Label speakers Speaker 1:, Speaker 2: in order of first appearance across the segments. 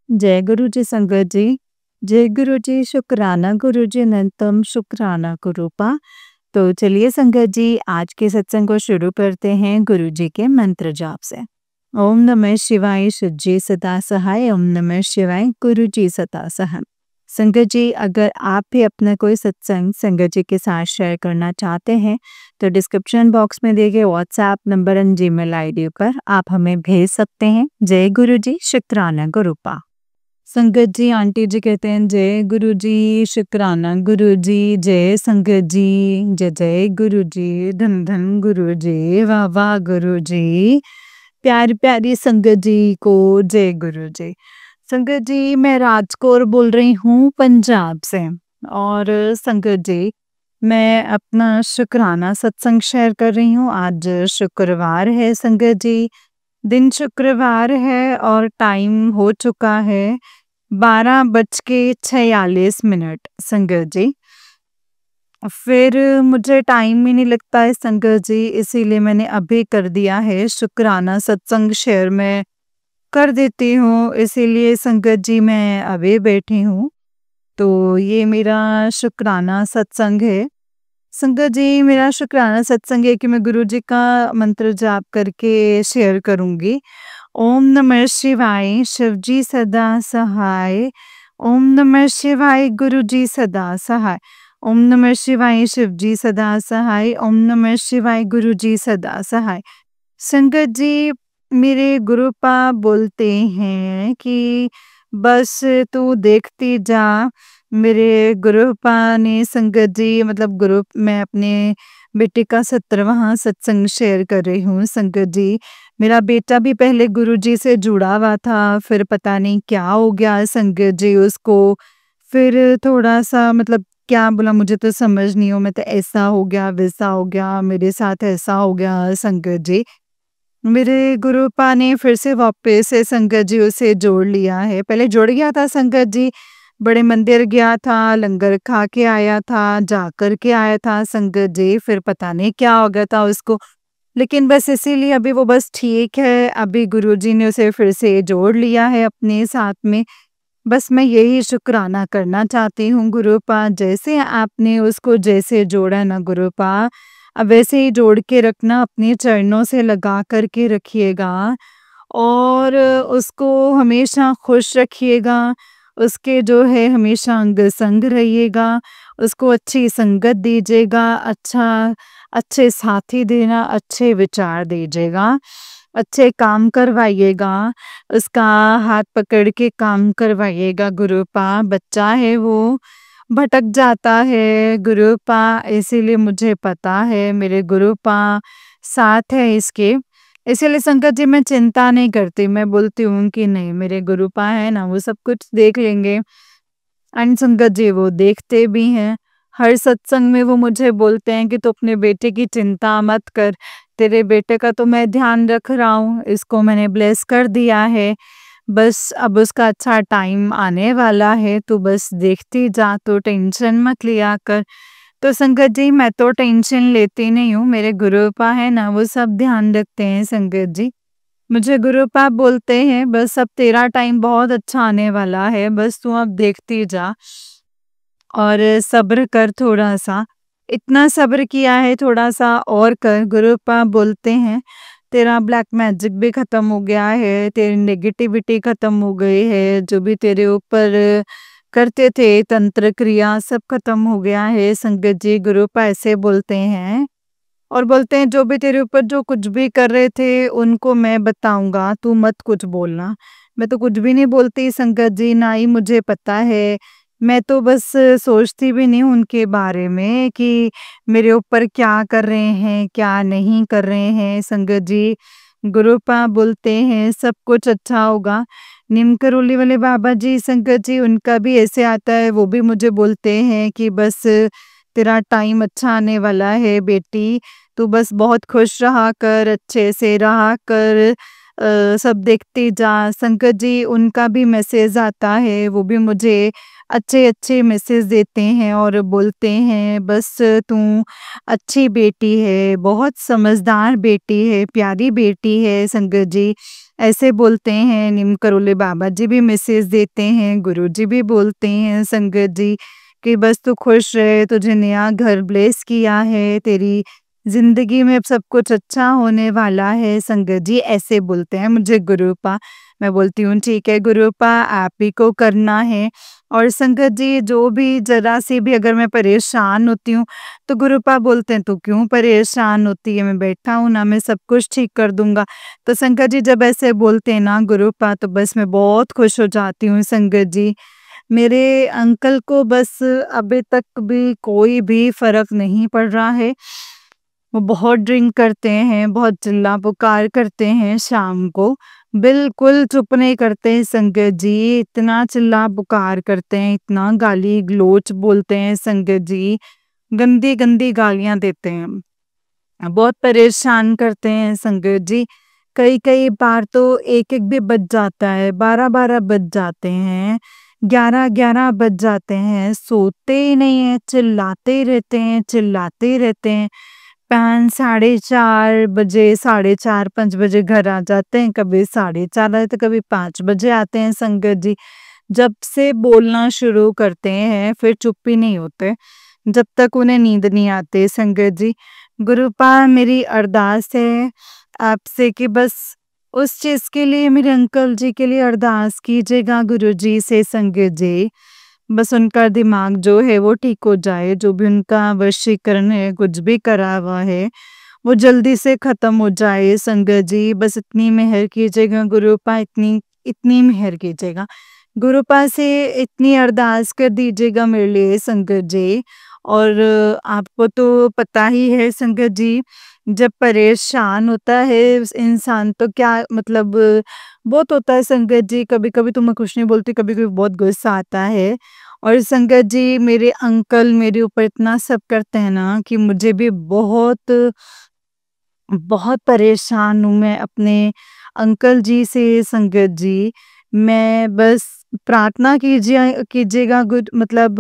Speaker 1: जय गुरु जी संगत जी। जय गुरु जी, शुक्राना गुरु जी, अनंतम शुक्राना गुरुपा। तो चलिए संगत जी, आज के सत्संग को शुरू करते हैं गुरु जी के मंत्र जाप से। ओम नमः शिवाय, शिवजी सदा सहाय। ओम नमः शिवाय, गुरु जी सदा सहाय। संगत जी, अगर आप भी अपना कोई सत्संग संगत जी के साथ शेयर करना चाहते हैं तो डिस्क्रिप्शन बॉक्स में दिए गए WhatsApp number and Gmail ID पर आप हमें भेज सकते हैं। जय गुरु जी, शुक्राना गुरुपा। संगत जी, आंटी जी कहते हैं जय गुरु जी, शुक्राना गुरु जी, जय संगत जी, जय जय गुरु जी, धन धन गुरु जी, वाह वाह गुरु जी, प्यारी प्यारी संगत जी को जय गुरु जी। संगत जी, मैं राजकौर बोल रही हूँ पंजाब से। और संगत जी, मैं अपना शुक्राना सत्संग शेयर कर रही हूँ। आज शुक्रवार है संगत जी, दिन शुक्रवार है और टाइम हो चुका है 12:46 संगत जी। फिर मुझे टाइम ही नहीं लगता है संगत जी, इसीलिए मैंने अभी कर दिया है शुक्राना सत्संग शेयर मैं कर देती हूँ, इसीलिए संगत जी मैं अभी बैठी हूँ। तो ये मेरा शुक्राना सत्संग है। संगत जी, मेरा शुक्राना सत्संग है कि मैं गुरु जी का मंत्र जाप करके शेयर करूँगी। ओम नमः शिवाय, शिवजी सदा सहाय। ओम नमः शिवाय, गुरु जी सदा सहाय। ओम नमः शिवाय, शिवजी सदा सहाय। ओम नमः शिवाय, गुरु जी सदा सहाय। संगत जी, मेरे गुरुपा बोलते हैं कि बस तू देखती जा। मेरे गुरुपा ने संगत जी, मतलब गुरु, मैं अपने बेटे का 17वां सत्संग शेयर कर रही हूँ संगत जी। मेरा बेटा भी पहले गुरुजी से जुड़ा हुआ था, फिर पता नहीं क्या हो गया संगत जी उसको। फिर थोड़ा-सा, मतलब क्या बोला मुझे तो समझ नहीं हो, मैं तो ऐसा हो गया, वैसा हो गया, मेरे साथ ऐसा हो गया संगत जी। मेरे गुरुपा ने फिर से वापस से संगत जी उसे जोड़ लिया है। पहले जुड़ गया था संगत जी, बड़े मंदिर गया था, लंगर खा के आया था, जा कर के आया था संगत जी, फिर पता नहीं क्या हो गया था उसको। लेकिन बस इसीलिए अभी वो बस ठीक है, अभी गुरुजी ने उसे फिर से जोड़ लिया है अपने साथ में। बस मैं यही शुक्राना करना चाहती हूँ गुरुपा, जैसे आपने उसको जैसे जोड़ा ना गुरुपा, अब वैसे ही जोड़ के रखना, अपने चरणों से लगा कर के रखिएगा और उसको हमेशा खुश रखिएगा। उसके जो है हमेशा अंग संग रहिएगा, उसको अच्छी संगत दीजिएगा, अच्छे साथी देना, अच्छे विचार दीजिएगा, अच्छे काम करवाइएगा, उसका हाथ पकड़ के काम करवाइएगा गुरुपा। बच्चा है वो, भटक जाता है गुरुपा, इसीलिए मुझे पता है मेरे गुरुपा साथ है इसके। इसीलिए संगत जी मैं चिंता नहीं करती, मैं बोलती हूँ कि नहीं, मेरे गुरुपा है ना, वो सब कुछ देख लेंगे। एंड संगत जी वो देखते भी हैं। हर सत्संग में वो मुझे बोलते हैं कि तू अपने बेटे की चिंता मत कर, तेरे बेटे का तो मैं ध्यान रख रहा हूँ, इसको मैंने ब्लेस कर दिया है, बस अब उसका अच्छा टाइम आने वाला है, तू बस देखती जा, तो टेंशन मत लिया कर। तो संगत जी, मैं तो टेंशन लेती नहीं हूँ, मेरे गुरुपा है ना, वो सब ध्यान रखते हैं संगत जी। मुझे गुरुपा बोलते हैं बस अब तेरा टाइम बहुत अच्छा आने वाला है, बस तू अब देखती जा और सब्र कर थोड़ा-सा। इतना सब्र किया है, थोड़ा-सा और कर। गुरुपा बोलते हैं तेरा ब्लैक मैजिक भी खत्म हो गया है, तेरी नेगेटिविटी खत्म हो गई है, जो भी तेरे ऊपर करते थे तंत्र क्रिया सब खत्म हो गया है संगत जी। गुरुपा ऐसे बोलते हैं और बोलते हैं जो भी तेरे ऊपर जो कुछ भी कर रहे थे उनको मैं बताऊंगा, तू मत कुछ बोलना। मैं तो कुछ भी नहीं बोलती संगत जी, ना ही मुझे पता है। मैं तो बस सोचती भी नहीं हूँ उनके बारे में कि मेरे ऊपर क्या कर रहे हैं, क्या नहीं कर रहे हैं संगत जी। गुरुपा बोलते हैं सब कुछ अच्छा होगा। नीम करोली वाले बाबा जी संगत जी, उनका भी ऐसे आता है, वो भी मुझे बोलते हैं कि बस तेरा टाइम अच्छा आने वाला है बेटी, तू बस बहुत खुश रहा कर, अच्छे से रहा कर, सब देखते जा। संकट जी उनका भी मैसेज आता है, वो भी मुझे अच्छे-अच्छे मैसेज देते हैं और बोलते हैं बस तू अच्छी बेटी है, बहुत समझदार बेटी है, प्यारी बेटी है संगत जी, ऐसे बोलते हैं। नीम करोली बाबा जी भी मैसेज देते हैं, गुरुजी भी बोलते हैं संगत जी कि बस तू खुश रहे, तुझे नया घर ब्लेस किया है, तेरी ज़िंदगी में अब सब कुछ अच्छा होने वाला है संगत जी, ऐसे बोलते हैं मुझे गुरुपा। मैं बोलती हूँ ठीक है गुरुपा, आप ही को करना है। और संगत जी जो भी ज़रा-सी भी अगर मैं परेशान होती हूँ, तो गुरुपा बोलते हैं, "तू क्यों परेशान होती है? मैं बैठा हूँ ना, मैं सब कुछ ठीक कर दूँगा।" तो संगत जी जब ऐसे बोलते हैं ना गुरुपा, तो बस मैं बहुत खुश हो जाती हूँ संगत जी। मेरे अंकल को बस अभी तक भी कोई भी फ़र्क नहीं पड़ रहा है। वो बहुत ड्रिंक करते हैं, बहुत चिल्ला-पुकार करते हैं शाम को, बिल्कुल चुप नहीं करते हैं संगत जी, इतना चिल्ला-पुकार करते हैं, इतना गाली-गलौच बोलते हैं संगत जी, गंदी-गंदी गालियाँ देते हैं। बहुत परेशान करते हैं संगत जी। कई-कई बार तो 1-1 भी बज जाता है, 12-12 बज जाते हैं, 11-11 बज जाते हैं, सोते ही नहीं हैं, चिल्लाते ही रहते हैं। 5 साढ़े 4 बजे, साढ़े 4-5 बजे घर आ जाते हैं, कभी साढ़े 4 आए तो कभी 5 बजे आते हैं संगत जी। जब से बोलना शुरू करते हैं, फिर चुप ही नहीं होते, जब तक उन्हें नींद नहीं आती संगत जी। गुरुपा मेरी अरदास है आपसे कि बस उस चीज़ के लिए मेरे अंकल जी के लिए अरदास कीजिएगा गुरुजी से संगत जी। बस उनका दिमाग जो है वो ठीक हो जाए, जो भी उनका वशीकरण है, कुछ भी करा हुआ है, वो जल्दी से ख़त्म हो जाए संगत जी। बस इतनी मेहर कीजिएगा गुरुपा, इतनी इतनी मेहर कीजिएगा। गुरुपा से इतनी अरदास कर दीजिएगा मेरे लिए संगत जी। और आपको तो पता ही है संगत जी, जब परेशान होता है उस इंसान तो क्या मतलब बहुत होता है संगत जी, कभी-कभी तो मैं कुछ नहीं बोलती, कभी-कभी बहुत गुस्सा आता है। और संगत जी मेरे अंकल मेरे ऊपर इतना सब करते हैं ना कि मुझे भी बहुत बहुत परेशान हूँ मैं अपने अंकल जी से संगत जी। मैं बस प्रार्थना कीजिएगा मतलब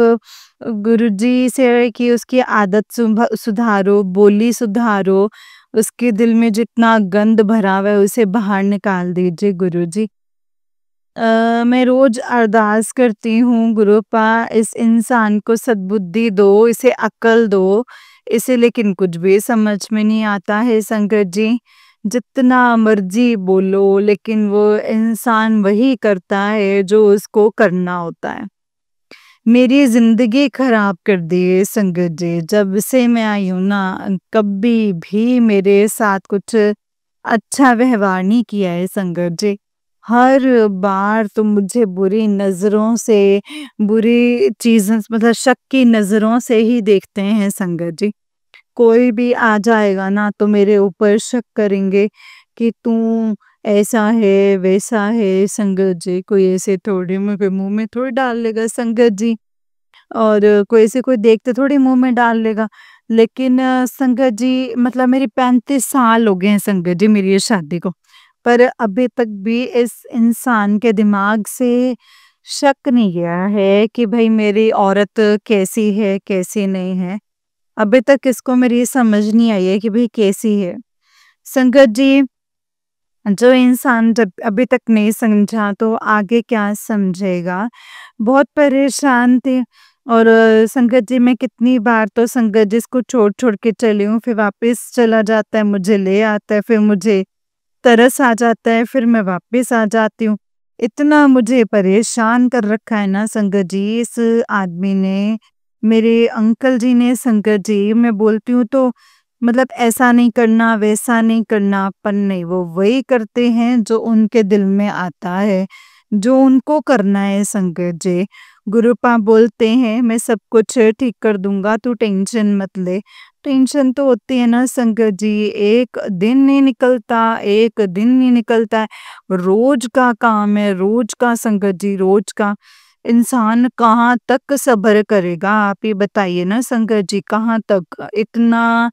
Speaker 1: गुरुजी से कि उसकी आदत सुधारो, बोली सुधारो, उसके दिल में जितना गंद भरा हुआ है उसे बाहर निकाल दीजिए गुरुजी। मैं रोज़ अरदास करती हूँ गुरुपा इस इंसान को सद्बुद्धि दो, इसे अक्ल दो, इसे लेकिन कुछ भी समझ में नहीं आता है संगत जी। जितना मर्ज़ी बोलो लेकिन वो इंसान वही करता है जो उसको करना होता है। मेरी ज़िंदगी ख़राब कर दी है संगत जी, जब से मैं आई हूँ ना कभी भी मेरे साथ कुछ अच्छा व्यवहार नहीं किया है संगत जी। हर बार तो मुझे बुरी नज़रों से, बुरी चीज़ों मतलब शक की नज़रों से ही देखते हैं संगत जी। कोई भी आ जाएगा ना तो मेरे ऊपर शक करेंगे कि तू ऐसा है, वैसा है संगत जी। कोई ऐसे थोड़ी मेरे मुँह में थोड़ी डाल लेगा संगत जी। और कोई ऐसे कोई देख के थोड़ी मुँह में डाल लेगा। लेकिन संगत जी मतलब मेरी 35 साल हो गए हैं संगत जी मेरी ये शादी को। पर अभी तक भी इस इंसान के दिमाग से शक नहीं गया है कि भई मेरी औरत कैसी है, कैसी नहीं है। अभी तक इसको मेरी ये समझ नहीं आई है कि भई कैसी है। संगत जी, जो इंसान जब अभी तक नहीं समझा तो आगे क्या समझेगा? बहुत परेशान थी। और संगत जी मैं कितनी बार तो संगत जी इसको छोड़-छोड़ के चली हूँ, फिर वापस चला जाता है, मुझे ले आता है, फिर मुझे तरस आ जाता है, फिर मैं वापस आ जाती हूँ। इतना मुझे परेशान कर रखा है ना संगत जी इस आदमी ने, मेरे अंकल जी ने संगत जी, मैं बोलती हूँ तो मतलब ऐसा नहीं करना, वैसा नहीं करना, पर नहीं वो वही करते हैं जो उनके दिल में आता है, जो उनको करना है संगत जी। गुरुपा बोलते हैं मैं सब कुछ ठीक कर दूँगा, तू टेंशन मत ले। टेंशन तो होती है ना संगत जी, एक दिन नहीं निकलता, एक दिन नहीं निकलता है। रोज़ का काम है, रोज़ का संगत जी, रोज़ का। इंसान कहाँ तक सब्र करेगा आप ही बताइए ना संगत जी, कहाँ तक? इतना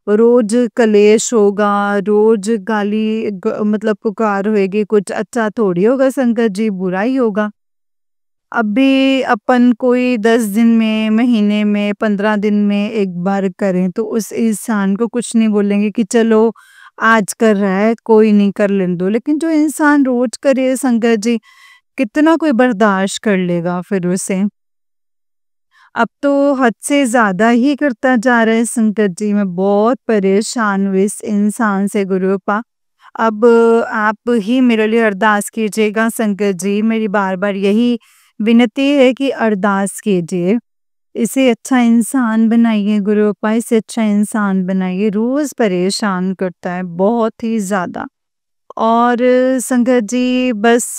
Speaker 1: रोज कलेश होगा, रोज गाली मतलब पुकार होएगी, कुछ अच्छा थोड़ी होगा संगत जी, बुरा ही होगा। अभी अपन कोई 10 दिन में, महीने में, 15 दिन में एक बार करें तो उस इंसान को कुछ नहीं बोलेंगे कि चलो आज कर रहा है, कोई नहीं कर लेने दो। लेकिन जो इंसान रोज करे संगत जी, कितना कोई बर्दाश्त कर लेगा फिर उसे। अब तो हद से ज़्यादा ही करता जा रहा है संगत जी, मैं बहुत परेशान हूँ इस इंसान से गुरुपा। अब आप ही मेरे लिए अरदास कीजिएगा संगत जी, मेरी बार-बार यही विनती है कि अरदास कीजिए। इसे अच्छा इंसान बनाइए गुरुपा, इसे अच्छा इंसान बनाइए, रोज़ परेशान करता है बहुत ही ज़्यादा। और संगत जी बस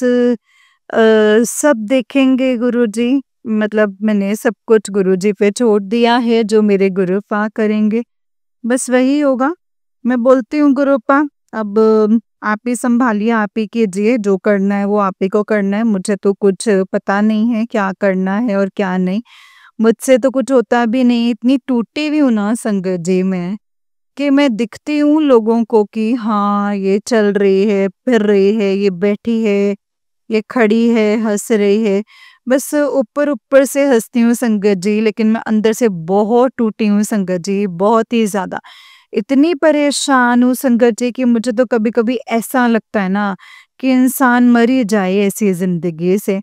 Speaker 1: सब देखेंगे गुरुजी, मतलब मैंने सब कुछ गुरुजी पे छोड़ दिया है, जो मेरे गुरुपा करेंगे बस वही होगा। मैं बोलती हूँ गुरुपा, अब आप ही सँभालिए, आप ही कीजिए, जो करना है वो आप ही को करना है, मुझे तो कुछ पता नहीं है क्या करना है और क्या नहीं। मुझसे तो कुछ होता भी नहीं, इतनी टूटी हुई हूँ ना संगत जी मैं, कि मैं दिखती हूँ लोगों को कि हाँ, ये चल रही है, फिर रही है, ये बैठी है, ये खड़ी है, हँस रही है। बस ऊपर-ऊपर से हँसती हूँ संगत जी, लेकिन मैं अंदर से बहुत टूटी हूँ संगत जी, बहुत ही ज़्यादा। इतनी परेशान हूँ संगत जी कि मुझे तो कभी-कभी ऐसा लगता है ना कि इंसान मर ही जाए ऐसी ज़िंदगी से।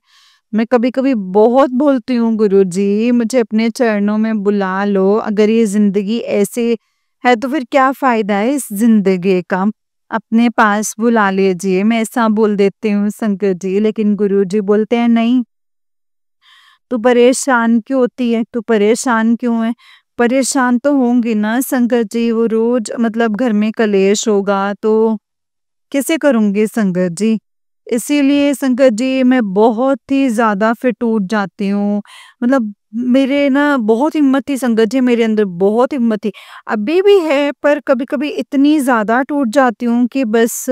Speaker 1: मैं कभी-कभी बहुत बोलती हूँ गुरुजी, मुझे अपने चरणों में बुला लो, अगर ये ज़िंदगी ऐसे है तो फिर क्या फ़ायदा है इस ज़िंदगी का? अपने पास बुला लीजिए, मैं ऐसा बोल देती हूँ संगत जी, लेकिन गुरुजी बोलते हैं नहीं, तू परेशान क्यों होती है? तू परेशान क्यों है? परेशान तो होंगी ना संगत जी, वो रोज़ मतलब घर में कलेश होगा तो कैसे करूँगी संगत जी? इसीलिए संगत जी मैं बहुत ही ज़्यादा फिर टूट जाती हूँ। मतलब मेरे ना बहुत हिम्मत थी संगत जी, मेरे अंदर बहुत हिम्मत थी। अभी भी है पर कभी-कभी इतनी ज़्यादा टूट जाती हूँ कि बस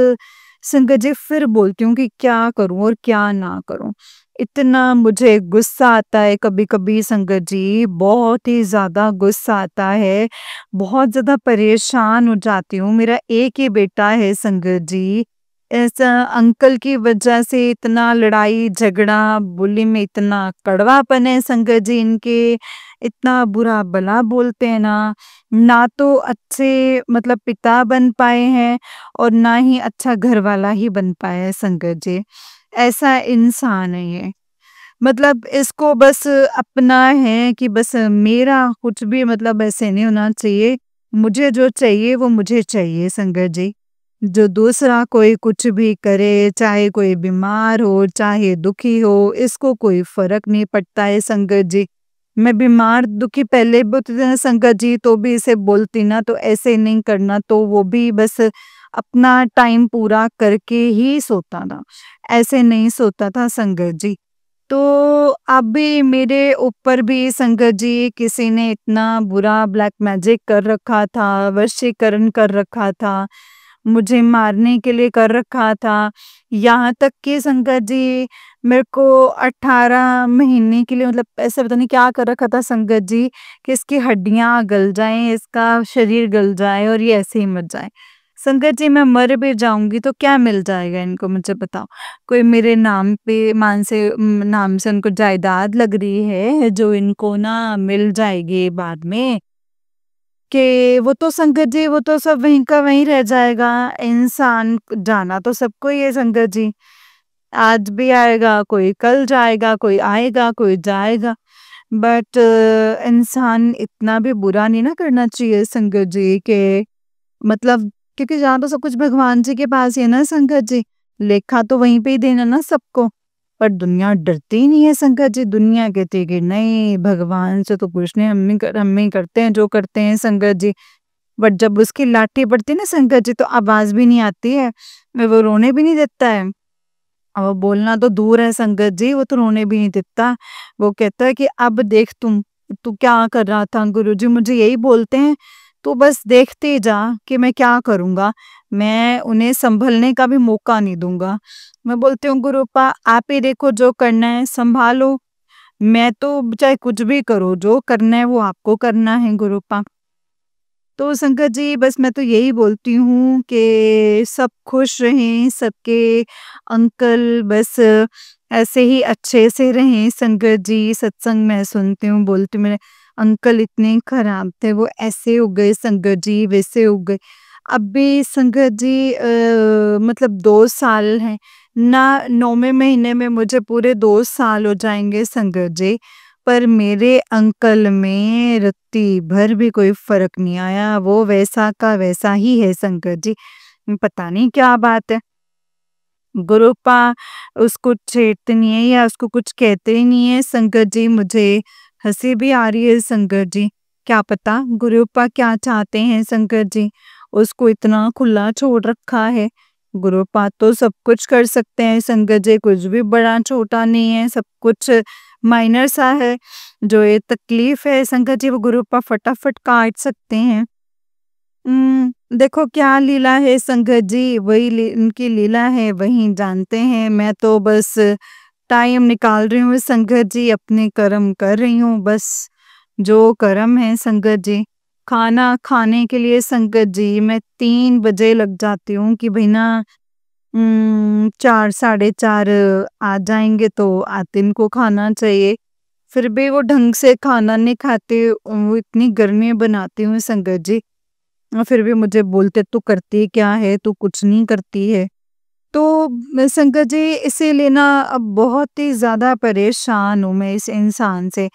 Speaker 1: संगत जी फिर बोलती हूँ कि क्या करूँ और क्या ना करूँ। इतना मुझे गुस्सा आता है कभी-कभी संगत जी, बहुत ही ज़्यादा गुस्सा आता है। बहुत ज़्यादा परेशान हो जाती हूँ। मेरा एक ही बेटा है संगत जी। ऐसा अंकल की वजह से इतना लड़ाई झगड़ा, बोली में इतना कड़वापन है संगत जी इनके, इतना बुरा भला बोलते हैं ना, ना तो अच्छे मतलब पिता बन पाए हैं और ना ही अच्छा घरवाला ही बन पाया है संगत जी। ऐसा इंसान है ये। मतलब इसको बस अपना है कि बस मेरा कुछ भी मतलब ऐसे नहीं होना चाहिए। मुझे जो चाहिए वो मुझे चाहिए संगत जी। जो दूसरा कोई कुछ भी करे, चाहे कोई बीमार हो, चाहे दुखी हो, इसको कोई फ़र्क नहीं पड़ता है संगत जी। मैं बीमार दुखी पहले भी होती थी ना संगत जी, तो भी इसे बोलती ना तो ऐसे नहीं करना, तो वो भी बस अपना टाइम पूरा करके ही सोता था। ऐसे नहीं सोता था संगत जी। तो अभी मेरे ऊपर भी संगत जी किसी ने इतना बुरा ब्लैक मैजिक कर रखा था, वशीकरण कर रखा था, मुझे मारने के लिए कर रखा था। यहाँ तक कि संगत जी मेरे को 18 महीने के लिए मतलब ऐसा पता नहीं क्या कर रखा था संगत जी, कि इसकी हड्डियाँ गल जाएँ, इसका शरीर गल जाए और ये ऐसे ही मर जाए। संगत जी मैं मर भी जाऊँगी तो क्या मिल जाएगा इनको मुझे बताओ? कोई मेरे नाम पे नाम से उनको जायदाद लग रही है जो इनको ना मिल जाएगी बाद में, कि वो तो संगत जी वो तो सब वहीं का वहीं रह जाएगा। इंसान जाना तो सबको ही है संगत जी। आज भी आएगा, कोई कल जाएगा, कोई आएगा, कोई जाएगा। बट इंसान इतना भी बुरा नहीं ना करना चाहिए संगत जी के मतलब, क्योंकि जहाँ तो सब कुछ भगवान जी के पास ही है ना संगत जी, लेखा तो वहीं पे ही देना ना सबको। पर दुनिया डरती ही नहीं है संगत जी, दुनिया कहती है कि नहीं भगवान से तो कुछ नहीं, हम ही करते हैं जो करते हैं संगत जी। बट जब उसकी लाठी पड़ती है ना संगत जी तो आवाज भी नहीं आती है, वो रोने भी नहीं देता है। अब वो बोलना तो दूर है संगत जी, वो तो रोने भी नहीं देता। वो कहता है कि अब देख तू क्या कर रहा था गुरुजी, मुझे यही बोलते हैं, "तू बस देखते जा कि मैं क्या करूँगा, मैं उन्हें सँभलने का भी मौका नहीं दूँगा।" मैं बोलती हूँ, "गुरुपा आप ही देखो जो करना है सँभालो, मैं तो चाहे कुछ भी करो, जो करना है वो आपको करना है गुरुपा।" तो संगत जी बस मैं तो यही बोलती हूँ कि सब खुश रहें, सबके अंकल बस ऐसे ही अच्छे से रहें संगत जी। सत्संग मैं सुनती हूँ, बोलती हूँ मेरे अंकल इतने खराब थे, वो ऐसे हो गए संगत जी, वैसे हो गए। अब भी संगत जी मतलब 2 साल हैं ना, 9वें महीने में मुझे पूरे 2 साल हो जाएँगे संगत जी। पर मेरे अंकल में रत्ती भर भी कोई फ़र्क नहीं आया, वो वैसा का वैसा ही है संगत जी। पता नहीं क्या बात है, गुरुपा उसको छेड़ते नहीं है या उसको कुछ कहते ही नहीं है संगत जी। मुझे हँसी भी आ रही है संगत जी, क्या पता गुरुपा क्या चाहते हैं संगत जी, उसको इतना खुला छोड़ रखा है। गुरुपा तो सब कुछ कर सकते हैं संगत जी, कुछ भी बड़ा-छोटा नहीं है, सब कुछ माइनर सा है। जो ये तकलीफ़ है संगत जी, वो गुरुपा फटाफट काट सकते हैं। देखो क्या लीला है संगत जी, वही उनकी लीला है, वही जानते हैं। मैं तो बस टाइम निकाल रही हूँ संगत जी, अपने कर्म कर रही हूँ बस, जो कर्म है संगत जी। खाना खाने के लिए संगत जी मैं 3 बजे लग जाती हूँ कि भई ना 4 साढ़े 4 आ जाएँगे तो आते इनको खाना चाहिए। फिर भी वो ढंग से खाना नहीं खाते, वो इतनी गर्मी बनाती हूँ संगत जी। फिर भी मुझे बोलते तू करती क्या है? तू कुछ नहीं करती है। तो संगत जी इसीलिए ना अब बहुत ही ज़्यादा परेशान हूँ मैं इस इंसान से।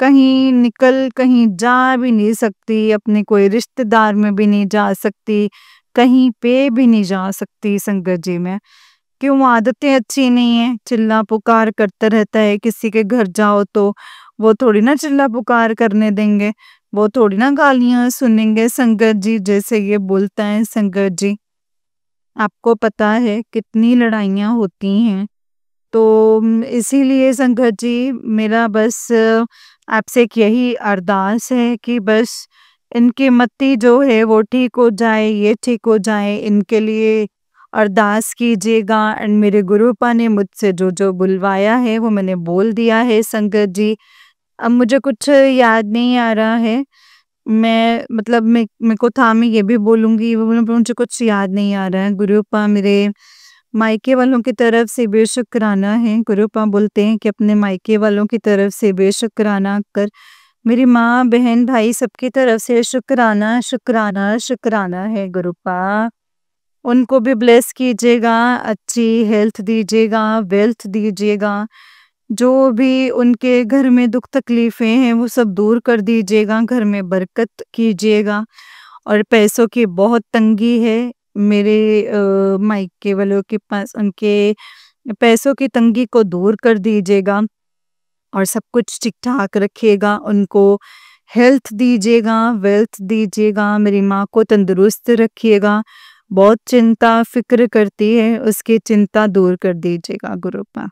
Speaker 1: कहीं निकल कहीं जा भी नहीं सकती, अपने कोई रिश्तेदार में भी नहीं जा सकती, कहीं पे भी नहीं जा सकती संगत जी मैं। क्यों आदतें अच्छी नहीं है, चिल्ला-पुकार करता रहता है, किसी के घर जाओ तो वो थोड़ी ना चिल्ला-पुकार करने देंगे, वो थोड़ी ना गालियाँ सुनेंगे संगत जी जैसे ये बोलता है संगत जी। आपको पता है कितनी लड़ाइयाँ होती हैं, तो इसीलिए संगत जी मेरा बस आपसे एक यही अरदास है कि बस इनकी मति जो है वो ठीक हो जाए, ये ठीक हो जाए, इनके लिए अरदास कीजिएगा। एंड मेरे गुरुपा ने मुझसे जो-जो बुलवाया है वो मैंने बोल दिया है संगत जी। अब मुझे कुछ याद नहीं आ रहा है। मैं मतलब मेरे को था मैं ये भी बोलूँगी, वो बोलूँ, पर मुझे कुछ याद नहीं आ रहा है। गुरुपा मेरे मायके वालों की तरफ से बेशुक्राना है। गुरुपा बोलते हैं कि अपने मायके वालों की तरफ से बेशुक्राना कर। मेरी माँ, बहन, भाई सबकी तरफ से शुक्राना, शुक्राना, शुक्राना है गुरुपा। उनको भी ब्लेस कीजिएगा, अच्छी हेल्थ दीजिएगा, वेल्थ दीजिएगा। जो भी उनके घर में दुख तकलीफ़ें हैं वो सब दूर कर दीजिएगा, घर में बरकत कीजिएगा। और पैसों की बहुत तंगी है मेरे मायके वालों के पास, उनके पैसों की तंगी को दूर कर दीजिएगा और सब कुछ ठीक-ठाक रखिएगा। उनको हेल्थ दीजिएगा, वेल्थ दीजिएगा, मेरी माँ को तंदुरुस्त रखिएगा। बहुत चिंता फ़िक्र करती है, उसकी चिंता दूर कर दीजिएगा गुरुपा।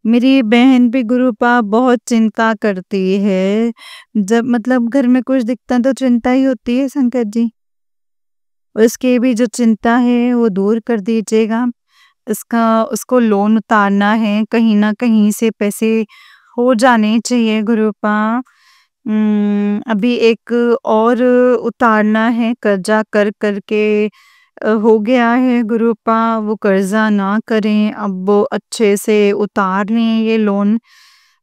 Speaker 1: मेरी बहन भी गुरुपा बहुत चिंता करती है, जब मतलब घर में कुछ दिखता तो चिंता ही होती है संकट जी। उसकी भी जो चिंता है वो दूर कर दीजिएगा। इसका उसको लोन उतारना है, कहीं न कहीं से पैसे हो जाने चाहिए गुरुपा। अभी एक और उतारना है, कर्जा कर के हो गया है गुरुपा, वो कर्जा ना करें, अब वो अच्छे से उतार लें ये लोन।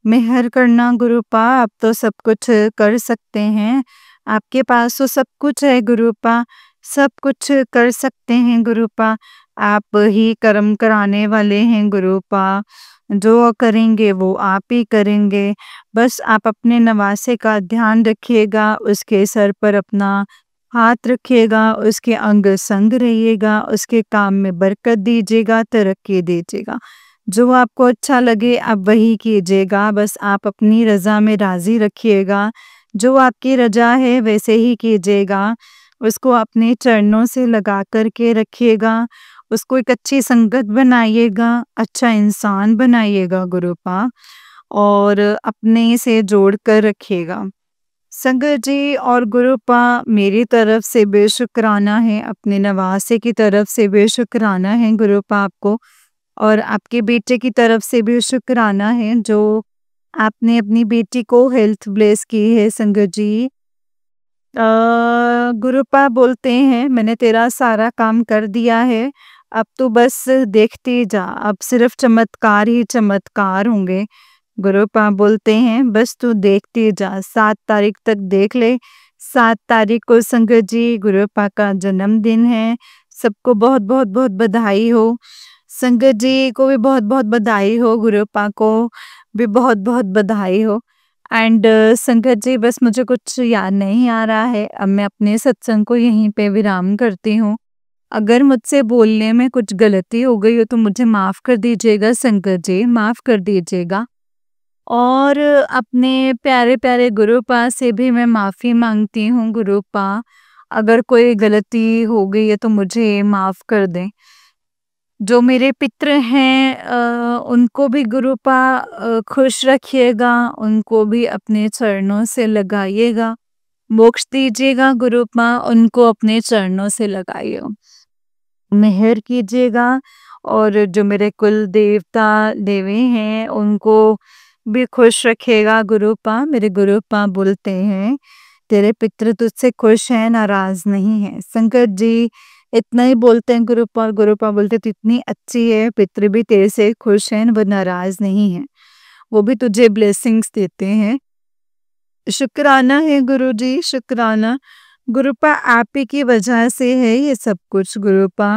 Speaker 1: मेहर करना गुरुपा, आप तो सब कुछ कर सकते हैं, आपके पास तो सब कुछ है गुरुपा, सब कुछ कर सकते हैं गुरुपा। आप ही कर्म कराने वाले हैं गुरुपा, जो करेंगे वो आप ही करेंगे। बस आप अपने नवासे का ध्यान रखिएगा, उसके सर पर अपना हाथ रखिएगा, उसके अंग संग रहिएगा, उसके काम में बरकत दीजिएगा, तरक्की दीजिएगा। जो आपको अच्छा लगे आप वही कीजिएगा, बस आप अपनी रज़ा में राज़ी रखिएगा। जो आपकी रज़ा है वैसे ही कीजिएगा, उसको अपने चरणों से लगा कर के रखिएगा, उसको एक अच्छी संगत बनाइएगा, अच्छा इंसान बनाइएगा गुरुपा और अपने से जोड़ कर रखिएगा। संगत जी और गुरुपा मेरी तरफ से बेशुक्राना है, अपने नवासे की तरफ से बेशुक्राना है गुरुपा आपको और आपके बेटे की तरफ से भी शुक्राना है जो आपने अपनी बेटी को हेल्थ ब्लेस की है संगत जी। गुरुपा बोलते हैं मैंने तेरा सारा काम कर दिया है, अब तू बस देखती जा, अब सिर्फ चमत्कार ही चमत्कार होंगे। गुरुपा बोलते हैं बस तू देखती जा, 7 तारीख तक देख ले। 7 तारीख को संगत जी गुरुपा का जन्मदिन है। सबको बहुत बहुत बहुत बधाई हो। संगत जी को भी बहुत बहुत बधाई हो, गुरुपा को भी बहुत बहुत बधाई हो। एंड संगत जी बस मुझे कुछ याद नहीं आ रहा है, अब मैं अपने सत्संग को यहीं पे विराम करती हूँ। अगर मुझसे बोलने में कुछ गलती हो गई हो तो मुझे माफ़ कर दीजिएगा संगत जी, माफ़ कर दीजिएगा। और अपने प्यारे-प्यारे गुरुपा से भी मैं माफ़ी माँगती हूँ गुरुपा, अगर कोई गलती हो गई है तो मुझे माफ़ कर दें। जो मेरे पितृ हैं उनको भी गुरुपा खुश रखिएगा, उनको भी अपने चरणों से लगाइएगा। मोक्ष दीजिएगा गुरुपा, उनको अपने चरणों से लगाइए। मेहर कीजिएगा और जो मेरे कुल देवता देवी हैं उनको भी खुश रखिएगा गुरुपा। मेरे गुरुपा बोलते हैं तेरे पितृ तुझसे खुश हैं, नाराज नहीं है। संकट जी इतना ही बोलते हैं गुरुपा, और गुरुपा बोलते तू इतनी अच्छी है, पितृ भी तेरे से खुश हैं, वो नाराज नहीं है, वो भी तुझे ब्लेसिंग्स देते हैं। शुक्राना है गुरुजी, शुक्राना। गुरुपा आप ही की वजह से है ये सब कुछ गुरुपा।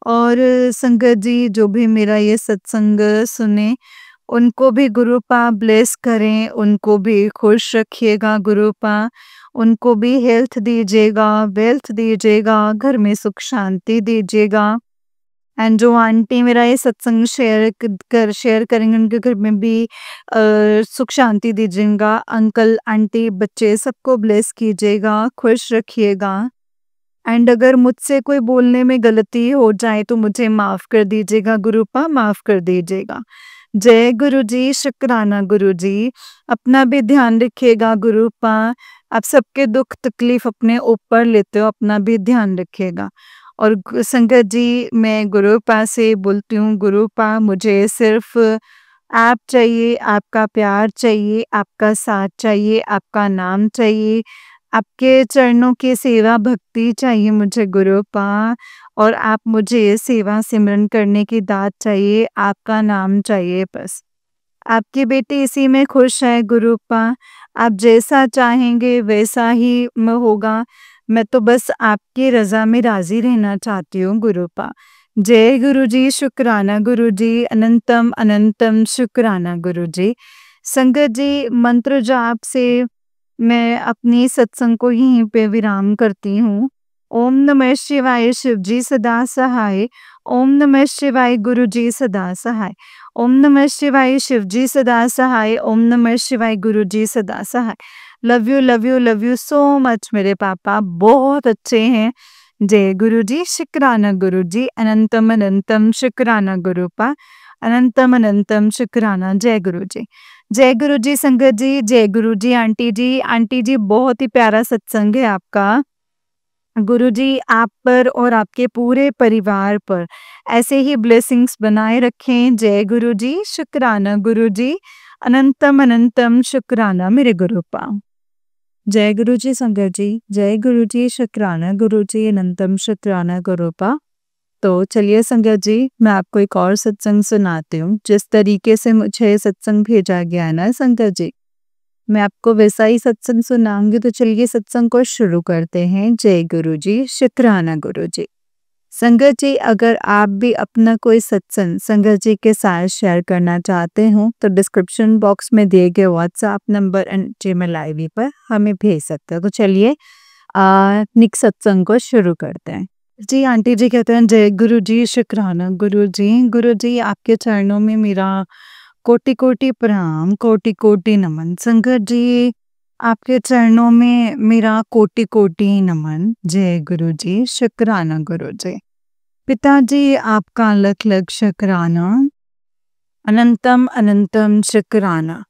Speaker 1: और संगत जी जो भी मेरा ये सत्संग सुने उनको भी गुरुपा ब्लेस करें, उनको भी खुश रखिएगा गुरुपा, उनको भी हेल्थ दीजिएगा, वेल्थ दीजिएगा, घर में सुख शांति दीजिएगा। एंड जो आंटी मेरा ये सत्संग शेयर करेंगे उनके घर में भी सुख शांति दीजिएगा। अंकल आंटी बच्चे सबको ब्लेस कीजिएगा, खुश रखिएगा। एंड अगर मुझसे कोई बोलने में गलती हो जाए तो मुझे माफ़ कर दीजिएगा गुरुपा, माफ़ कर दीजिएगा। जय गुरुजी, शुक्राना गुरुजी। अपना भी ध्यान रखिएगा गुरुपा, आप सबके दुख तकलीफ अपने ऊपर लेते हो, अपना भी ध्यान रखिएगा। और संगत जी मैं गुरुपा से बोलती हूँ गुरुपा मुझे सिर्फ आप चाहिए, आपका प्यार चाहिए, आपका साथ चाहिए, आपका नाम चाहिए, आपके चरणों की सेवा भक्ति चाहिए मुझे गुरुपा। और आप मुझे सेवा सिमरन करने की दात चाहिए, आपका नाम चाहिए बस। आपकी बेटी इसी में खुश है गुरुपा, आप जैसा चाहेंगे वैसा ही होगा। मैं तो बस आपकी रज़ा में राज़ी रहना चाहती हूँ गुरुपा। जय गुरुजी, शुक्राना गुरुजी, अनंतम अनंतम शुक्राना गुरुजी। संगत जी मंत्र जाप से मैं अपनी सत्संग को यहीं पे विराम करती हूँ। ओम नमः शिवाय, शिव जी सदा सहाय। ओम नमः शिवाय, गुरु जी सदा सहाय। ओम नमः शिवाय, शिव जी सदा सहाय। ओम नमः शिवाय, गुरु जी सदा सहाय। Love you love you love you so much मेरे पापा, बहुत अच्छे हैं। जय गुरु जी, शुक्राना गुरु जी, अनंतम अनंतम शुक्राना गुरुपा, अनंतम अनंतम शुक्राना। जय गुरु जी, जय गुरु जी संगत जी, जय गुरु जी आंटी जी। आंटी जी बहुत ही प्यारा सत्संग है आपका। गुरु जी आप पर और आपके पूरे परिवार पर ऐसे ही ब्लेसिंग्स बनाए रखें। जय गुरु जी, शुक्राना गुरु जी, अनंतम अनंतम शुक्राना मेरे गुरुपा। जय गुरु जी संगत जी, जय गुरु जी, शुक्राना गुरु जी, अनंतम शुक्राना गुरुपा। तो चलिए संगत जी मैं आपको एक और सत्संग सुनाती हूँ। जिस तरीके से मुझे सत्संग भेजा गया है ना संगत जी, मैं आपको वैसा ही सत्संग सुनाऊंगी। तो चलिए सत्संग को शुरू करते हैं। जय गुरु जी, शुक्राना गुरु जी। संगत जी अगर आप भी अपना कोई सत्संग संगत जी के साथ शेयर करना चाहते हो तो डिस्क्रिप्शन बॉक्स में दिए गए WhatsApp number and Gmail ID पर हमें भेज सकते हो। तो चलिए निक सत्संग को शुरू करते हैं। जी आंटी जी कहते हैं जय गुरु जी, शुक्राना गुरु जी। गुरु जी आपके चरणों में मेरा कोटि कोटि प्रणाम, कोटि कोटि नमन। संगत जी आपके चरणों में मेरा कोटि कोटि नमन। जय गुरु जी, शुक्राना गुरु जी। पिताजी आपका लख लख शुक्राना, अनंतम अनंतम शुक्राना।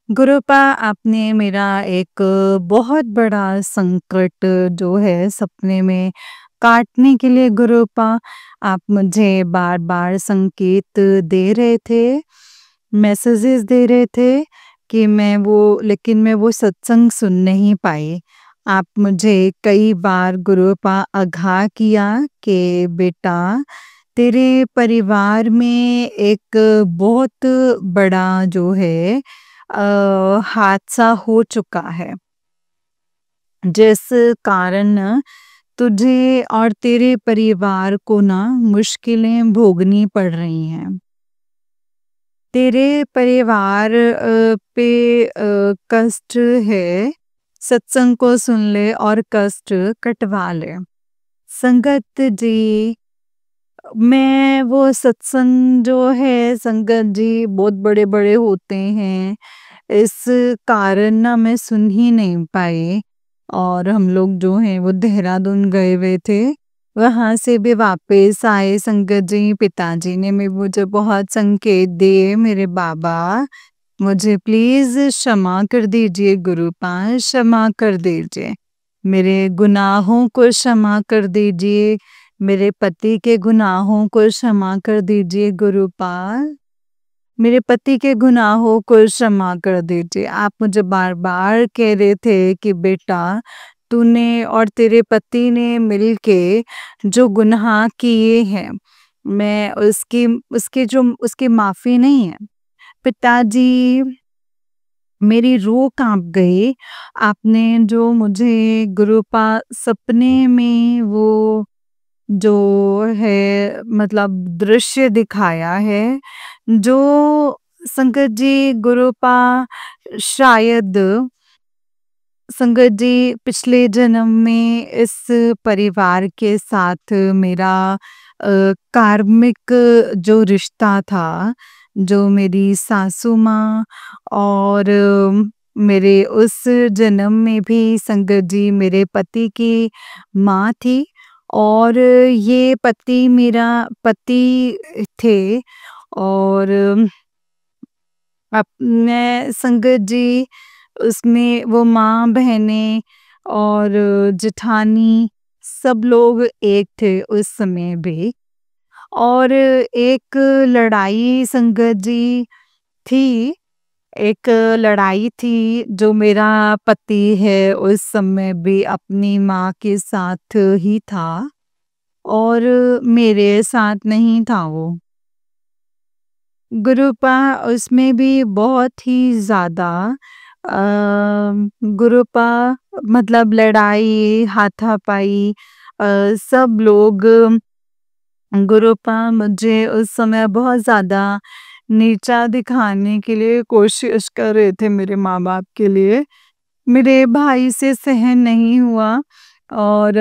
Speaker 1: गुरुपा आपने मेरा एक बहुत बड़ा संकट जो है सपने में काटने के लिए गुरुपा आप मुझे बार बार संकेत दे रहे थे, मैसेजेस दे रहे थे कि लेकिन मैं वो सत्संग सुन नहीं पाई। आप मुझे कई बार गुरुपा आगाह किया कि बेटा तेरे परिवार में एक बहुत बड़ा जो है हादसा हो चुका है, जिस कारण तुझे और तेरे परिवार को ना मुश्किलें भोगनी पड़ रही हैं। तेरे परिवार पे कष्ट है, सत्संग को सुन ले और कष्ट कटवा ले। संगत जी, मैं वो सत्संग जो है संगत जी बहुत बड़े-बड़े होते हैं, इस कारण ना मैं सुन ही नहीं पाई और हम लोग जो हैं वो देहरादून गए हुए थे। वहाँ से भी वापस आए संगत जी, पिताजी ने भी मुझे बहुत संकेत दिए, मेरे बाबा मुझे प्लीज़ क्षमा कर दीजिए गुरुपाल, क्षमा कर दीजिए। मेरे गुनाहों को क्षमा कर दीजिए, मेरे पति के गुनाहों को क्षमा कर दीजिए गुरुपाल। मेरे पति के गुनाहों को क्षमा कर दीजिए। आप मुझे बार-बार कह रहे थे कि बेटा तूने और तेरे पति ने मिलके जो गुनाह किए हैं, मैं उसकी माफ़ी नहीं है। पिताजी, मेरी रूह काँप गई। आपने जो मुझे गुरुपा सपने में वो जो है मतलब दृश्य दिखाया है, जो संगत जी गुरुपा शायद संगत जी पिछले जन्म में इस परिवार के साथ मेरा कार्मिक जो रिश्ता था, जो मेरी सासू माँ और मेरे उस जन्म में भी संगत जी मेरे पति की माँ थी और ये पति मेरा पति थे और अब मैं संगत जी उसमें वो माँ बहनें और जेठानी सब लोग एक थे उस समय भी और एक लड़ाई संगत जी थी, एक लड़ाई थी जो मेरा पति है उस समय भी अपनी माँ के साथ ही था और मेरे साथ नहीं था वो। गुरुपा उसमें भी बहुत ही ज़्यादा गुरुपा मतलब लड़ाई, हाथापाई सब लोग गुरुपा मुझे उस समय बहुत ज़्यादा नीचा दिखाने के लिए कोशिश कर रहे थे मेरे माँ-बाप के लिए। मेरे भाई से सहन नहीं हुआ और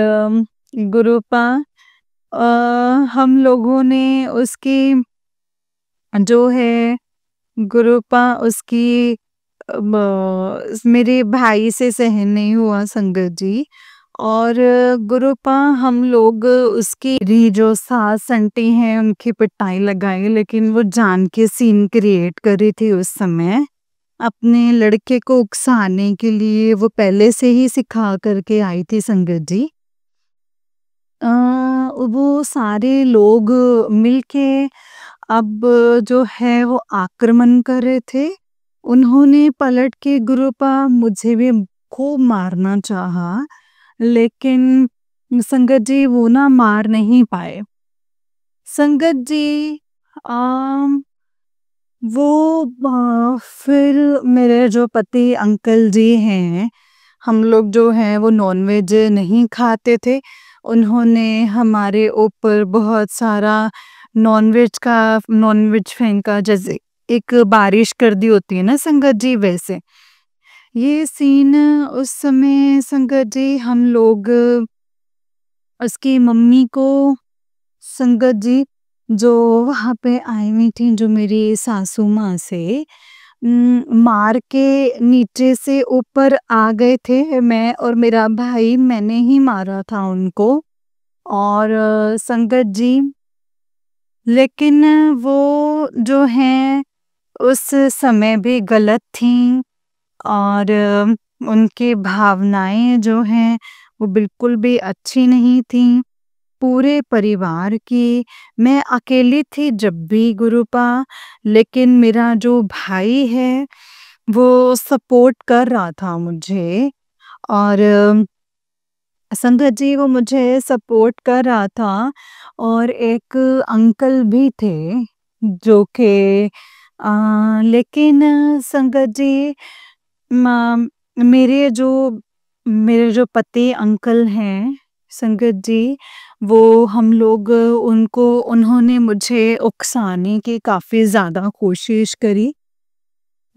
Speaker 1: गुरुपा हम लोगों ने उसकी जो है गुरुपा उसकी मेरे भाई से सहन नहीं हुआ संगत जी और गुरुपा हम लोग उसकी मेरी जो सास आंटी हैं उनकी पिटाई लगाई लेकिन वो जान के सीन क्रिएट कर रही थी उस समय अपने लड़के को उकसाने के लिए वो पहले से ही सिखा करके आई थी संगत जी। वो सारे लोग मिलके अब जो है वो आक्रमण कर रहे थे। उन्होंने पलट के गुरुपा मुझे भी खूब मारना चाहा, लेकिन संगत जी वो ना मार नहीं पाए। संगत जी अम, वो फिर मेरे जो पति अंकल जी हैं, हम लोग जो हैं वो नॉनवेज नहीं खाते थे। उन्होंने हमारे ऊपर बहुत सारा नॉनवेज फेंका जैसे एक बारिश कर दी होती है ना संगत जी वैसे। ये सीन उस समय संगत जी हम लोग उसकी मम्मी को संगत जी जो वहाँ पे आई हुई थी जो मेरी सासू माँ से मार के नीचे से ऊपर आ गए थे। मैं और मेरा भाई मैंने ही मारा था उनको और संगत जी लेकिन वो जो हैं उस समय भी गलत थीं और उनकी भावनाएं जो हैं वो बिल्कुल भी अच्छी नहीं थीं। पूरे परिवार की मैं अकेली थी जब भी गुरुपा लेकिन मेरा जो भाई है वो सपोर्ट कर रहा था मुझे और संगत जी वो मुझे सपोर्ट कर रहा था और एक अंकल भी थे जो कि लेकिन संगत जी म मेरे जो मेरे जो पति अंकल हैं संगत जी, वो हम लोग उन्होंने मुझे उकसाने की काफ़ी ज़्यादा कोशिश करी।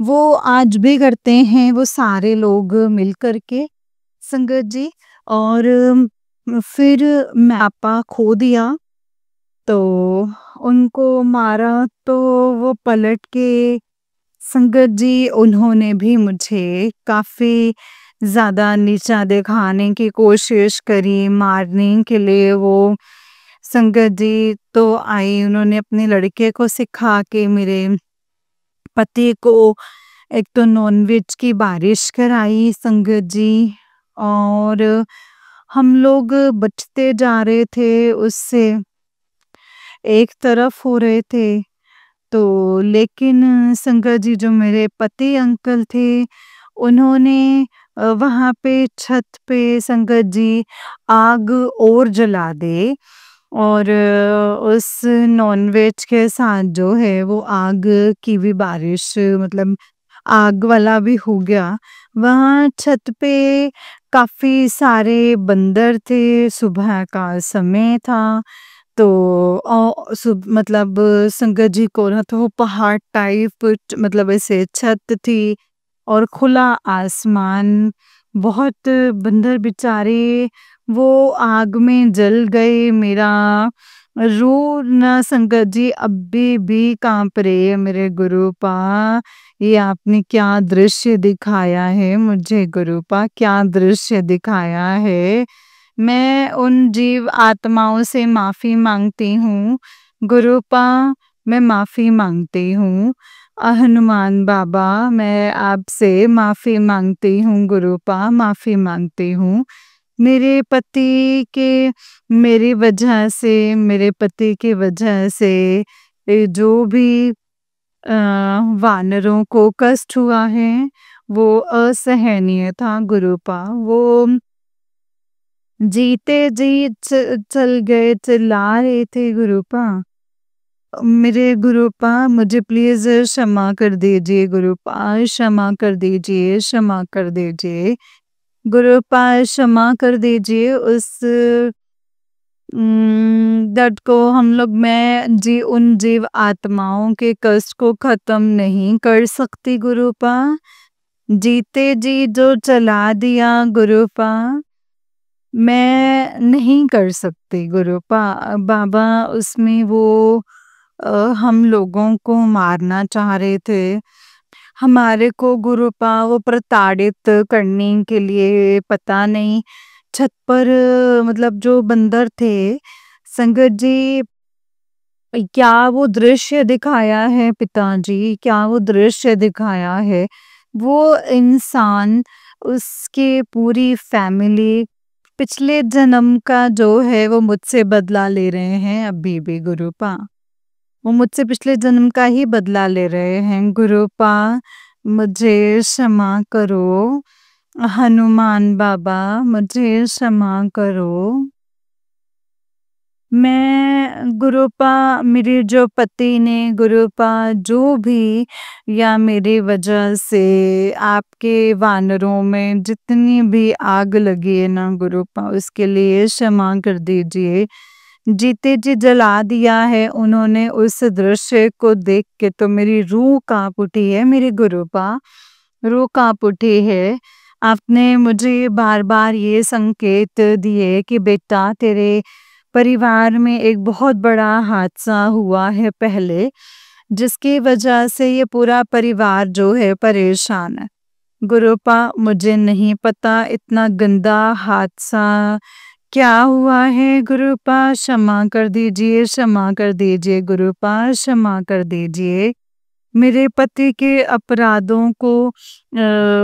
Speaker 1: वो आज भी करते हैं, वो सारे लोग मिल कर के संगत जी। और फिर मैं आपा खो दिया, तो उनको मारा तो वो पलट के संगत जी उन्होंने भी मुझे काफ़ी ज़्यादा नीचा दिखाने की कोशिश करी, मारने के लिए वो संगत जी तो आई, उन्होंने अपने लड़के को सिखा के मेरे पति को एक तो नॉनवेज की बारिश कराई संगत जी। और हम लोग बचते जा रहे थे उससे, एक तरफ हो रहे थे। तो लेकिन संगत जी जो मेरे पति अंकल थे, उन्होंने वहाँ पे छत पे संगत जी आग और जला दे और उस नॉनवेज के साथ जो है वो आग की भी बारिश, मतलब आग वाला भी हो गया। वहाँ छत पे काफ़ी सारे बंदर थे, सुबह का समय था। तो मतलब संगत जी को ना तो वो पहाड़ टाइप मतलब ऐसे छत थी और खुला आसमान, बहुत बंदर बेचारे वो आग में जल गए। मेरा रूह ना संगत जी अभी भी कांप रही है मेरे गुरुपा। ये आपने क्या दृश्य दिखाया है मुझे गुरुपा, क्या दृश्य दिखाया है। मैं उन जीव आत्माओं से माफ़ी माँगती हूँ गुरुपा, मैं माफ़ी माँगती हूँ। हनुमान बाबा मैं आपसे माफ़ी माँगती हूँ गुरुपा, माफ़ी माँगती हूँ। मेरे पति के मेरी वजह से, मेरे पति की वजह से जो भी वानरों को कष्ट हुआ है, वो असहनीय था गुरुपा। वो जीते जी चल गए, चिल्ला रहे थे गुरुपा। मेरे गुरुपा मुझे प्लीज़ क्षमा कर दीजिए गुरुपा, क्षमा कर दीजिए, क्षमा कर दीजिए। गुरुपा क्षमा कर दीजिए उस दर्द को हम लोग उन जीव आत्माओं के कष्ट को ख़त्म नहीं कर सकती गुरुपा। जीते जी जो चला दिया गुरुपा, मैं नहीं कर सकती गुरुपा। बाबा उसमें वो हम लोगों को मारना चाह रहे थे। हमारे को गुरुपा वो प्रताड़ित करने के लिए पता नहीं छत पर मतलब जो बंदर थे संगत जी, क्या वो दृश्य दिखाया है पिताजी, क्या वो दृश्य दिखाया है। वो इंसान, उसकी पूरी फैमिली पिछले जन्म का जो है वो मुझसे बदला ले रहे हैं अभी भी गुरुपा। वो मुझसे पिछले जन्म का ही बदला ले रहे हैं गुरुपा। मुझे क्षमा करो हनुमान बाबा, मुझे क्षमा करो। मैं गुरुपा, मेरे जो पति ने गुरुपा जो भी या मेरी वजह से आपके वानरों में जितनी भी आग लगी है ना गुरुपा, उसके लिए क्षमा कर दीजिए। जीते जी जला दिया है उन्होंने, उस दृश्य को देख के तो मेरी रूह कांप उठी है मेरी गुरुपा, रूह कांप उठी है। आपने मुझे बार-बार ये संकेत दिए कि बेटा तेरे परिवार में एक बहुत बड़ा हादसा हुआ है पहले, जिसकी वजह से ये पूरा परिवार जो है परेशान है। गुरुपा मुझे नहीं पता इतना गंदा हादसा क्या हुआ है गुरुपा, क्षमा कर दीजिए, क्षमा कर दीजिए गुरुपा, क्षमा कर दीजिए। मेरे पति के अपराधों को